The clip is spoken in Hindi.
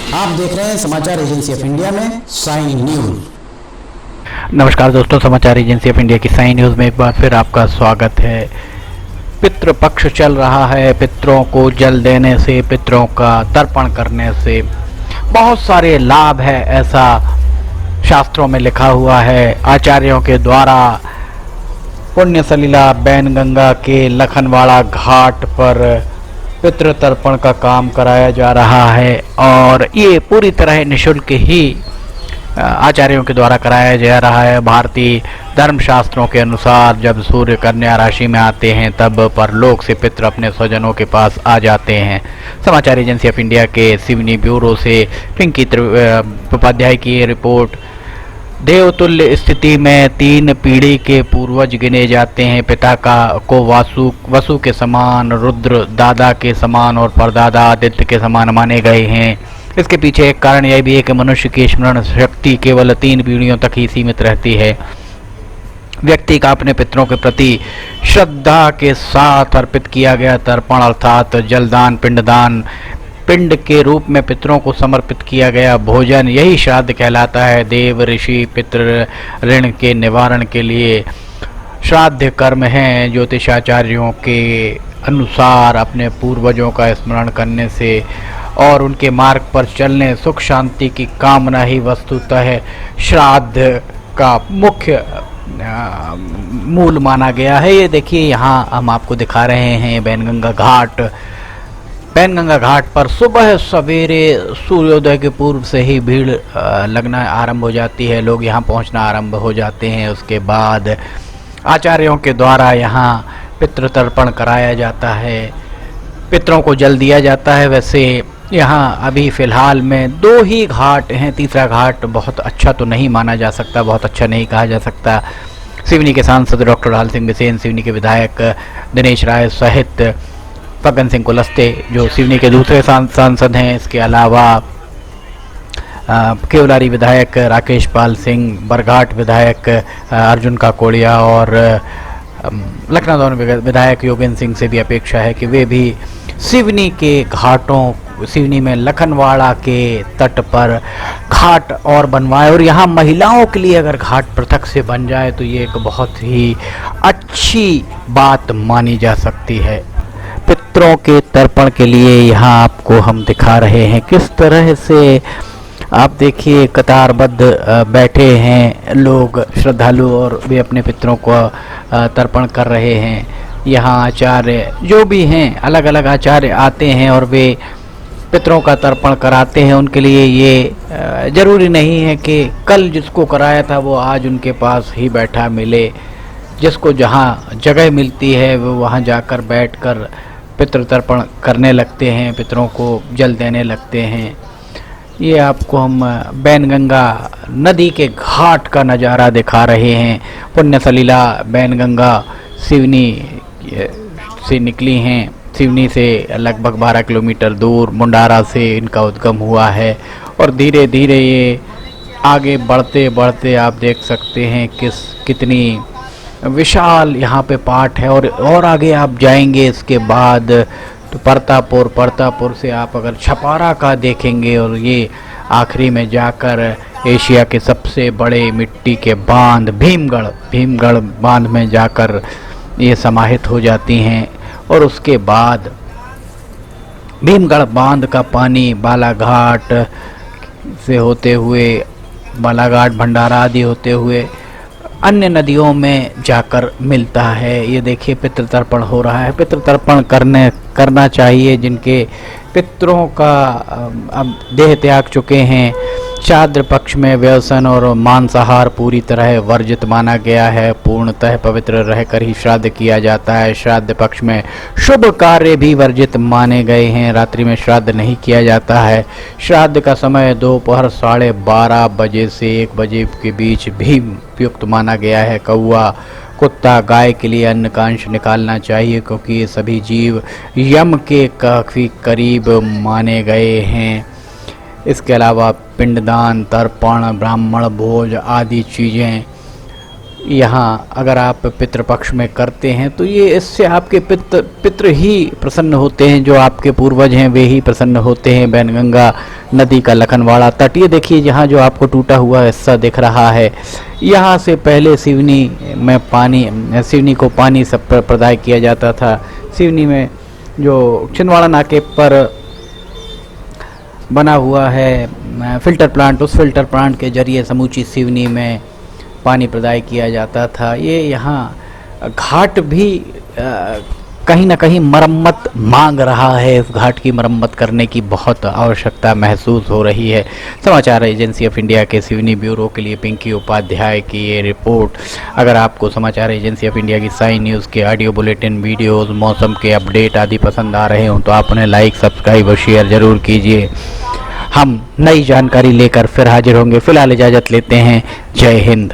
आप देख रहे हैं समाचार एजेंसी ऑफ इंडिया में साई न्यूज। नमस्कार दोस्तों, समाचार एजेंसी ऑफ इंडिया की साई न्यूज़ में एक बार फिर आपका स्वागत है। पितृपक्ष चल रहा है। पितरों को जल देने से, पितरों का तर्पण करने से बहुत सारे लाभ है, ऐसा शास्त्रों में लिखा हुआ है। आचार्यों के द्वारा पुण्य सलीला बैनगंगा के लखनवाड़ा घाट पर पितृ तर्पण का काम कराया जा रहा है और ये पूरी तरह निःशुल्क ही आचार्यों के द्वारा कराया जा रहा है। भारतीय धर्मशास्त्रों के अनुसार जब सूर्य कन्या राशि में आते हैं तब परलोक से पितृ अपने स्वजनों के पास आ जाते हैं। समाचार एजेंसी ऑफ इंडिया के सिवनी ब्यूरो से पिंकी उपाध्याय की ये रिपोर्ट। देवतुल्य स्थिति में 3 पीढ़ी के पूर्वज गिने जाते हैं। पिता को वसु के समान, रुद्र दादा के समान और परदादा आदित्य के समान माने गए हैं। इसके पीछे एक कारण यह भी है कि मनुष्य की स्मरण शक्ति केवल 3 पीढ़ियों तक ही सीमित रहती है। व्यक्ति का अपने पितरों के प्रति श्रद्धा के साथ अर्पित किया गया तर्पण अर्थात जलदान, पिंडदान, पिंड के रूप में पितरों को समर्पित किया गया भोजन, यही श्राद्ध कहलाता है। देव ऋषि पितृ ऋण के निवारण के लिए श्राद्ध कर्म हैं। ज्योतिषाचार्यों के अनुसार अपने पूर्वजों का स्मरण करने से और उनके मार्ग पर चलने, सुख शांति की कामना ही वस्तुतः श्राद्ध का मुख्य मूल माना गया है। ये देखिए, यहाँ हम आपको दिखा रहे हैं बैनगंगा घाट। बैनगंगा घाट पर सुबह सवेरे सूर्योदय के पूर्व से ही भीड़ लगना आरंभ हो जाती है। लोग यहाँ पहुँचना आरंभ हो जाते हैं। उसके बाद आचार्यों के द्वारा यहाँ पितृतर्पण कराया जाता है, पितरों को जल दिया जाता है। वैसे यहाँ अभी फ़िलहाल में 2 ही घाट हैं। तीसरा घाट बहुत अच्छा तो नहीं माना जा सकता, बहुत अच्छा नहीं कहा जा सकता। सिवनी के सांसद डॉक्टर लाल सिंह बिसेन, सिवनी के विधायक दिनेश राय सहित फग्गन सिंह कुलस्ते जो सिवनी के दूसरे सांसद हैं, इसके अलावा केवलारी विधायक राकेश पाल सिंह, बरघाट विधायक अर्जुन काकोड़िया और लखनऊ विधायक योगेंद्र सिंह से भी अपेक्षा है कि वे भी सिवनी के घाटों, सिवनी में लखनवाड़ा के तट पर घाट और बनवाए। और यहाँ महिलाओं के लिए अगर घाट पृथक से बन जाए तो ये एक बहुत ही अच्छी बात मानी जा सकती है। पितरों के तर्पण के लिए यहाँ आपको हम दिखा रहे हैं किस तरह से, आप देखिए कतारबद्ध बैठे हैं लोग, श्रद्धालु, और वे अपने पितरों को तर्पण कर रहे हैं। यहाँ आचार्य जो भी हैं, अलग अलग आचार्य आते हैं और वे पितरों का तर्पण कराते हैं। उनके लिए ये ज़रूरी नहीं है कि कल जिसको कराया था वो आज उनके पास ही बैठा मिले। जिसको जहाँ जगह मिलती है वो वहाँ जाकर बैठकर पितृ तर्पण करने लगते हैं, पितरों को जल देने लगते हैं। ये आपको हम बैनगंगा नदी के घाट का नज़ारा दिखा रहे हैं। पुण्य सलीला बैनगंगा सिवनी से निकली हैं। सिवनी से लगभग 12 किलोमीटर दूर मुंडारा से इनका उद्गम हुआ है और धीरे धीरे ये आगे बढ़ते बढ़ते आप देख सकते हैं कितनी विशाल यहाँ पे पाठ है। और आगे आप जाएंगे इसके बाद तो परतापुर से आप अगर छपारा का देखेंगे और ये आखिरी में जाकर एशिया के सबसे बड़े मिट्टी के बांध भीमगढ़ बांध में जाकर ये समाहित हो जाती हैं। और उसके बाद भीमगढ़ बांध का पानी बालाघाट से होते हुए, बालाघाट भंडारा आदि होते हुए अन्य नदियों में जाकर मिलता है। ये देखिए पितृतर्पण हो रहा है। पितृतर्पण करना चाहिए जिनके पितरों का अब देह त्याग चुके हैं। श्राद्ध पक्ष में व्यसन और मांसाहार पूरी तरह वर्जित माना गया है। पूर्णतः पवित्र रहकर ही श्राद्ध किया जाता है। श्राद्ध पक्ष में शुभ कार्य भी वर्जित माने गए हैं। रात्रि में श्राद्ध नहीं किया जाता है। श्राद्ध का समय दोपहर 12:30 बजे से 1 बजे के बीच भी उपयुक्त माना गया है। कौआ, कुत्ता, गाय के लिए अन्न का अंश निकालना चाहिए क्योंकि ये सभी जीव यम के काफ़ी करीब माने गए हैं। इसके अलावा पिंडदान, तर्पण, ब्राह्मण भोज आदि चीज़ें यहाँ अगर आप पितृपक्ष में करते हैं तो ये इससे आपके पितृ ही प्रसन्न होते हैं, जो आपके पूर्वज हैं वे ही प्रसन्न होते हैं। बैनगंगा नदी का लखनवाड़ा तट, ये देखिए जहाँ जो आपको टूटा हुआ हिस्सा दिख रहा है, यहाँ से पहले सिवनी में सिवनी को पानी सब प्रदाय किया जाता था। सिवनी में जो छिंदवाड़ा नाके पर बना हुआ है फिल्टर प्लांट, उस फिल्टर प्लांट के जरिए समूची सिवनी में पानी प्रदाय किया जाता था। ये यहाँ घाट भी कहीं ना कहीं मरम्मत मांग रहा है। इस घाट की मरम्मत करने की बहुत आवश्यकता महसूस हो रही है। समाचार एजेंसी ऑफ इंडिया के सिवनी ब्यूरो के लिए पिंकी उपाध्याय की ये रिपोर्ट। अगर आपको समाचार एजेंसी ऑफ इंडिया की साइन न्यूज़ के ऑडियो बुलेटिन, वीडियोस, मौसम के अपडेट आदि पसंद आ रहे हों तो आप उन्हें लाइक, सब्सक्राइब और शेयर ज़रूर कीजिए। हम नई जानकारी लेकर फिर हाजिर होंगे। फिलहाल इजाज़त लेते हैं। जय हिंद।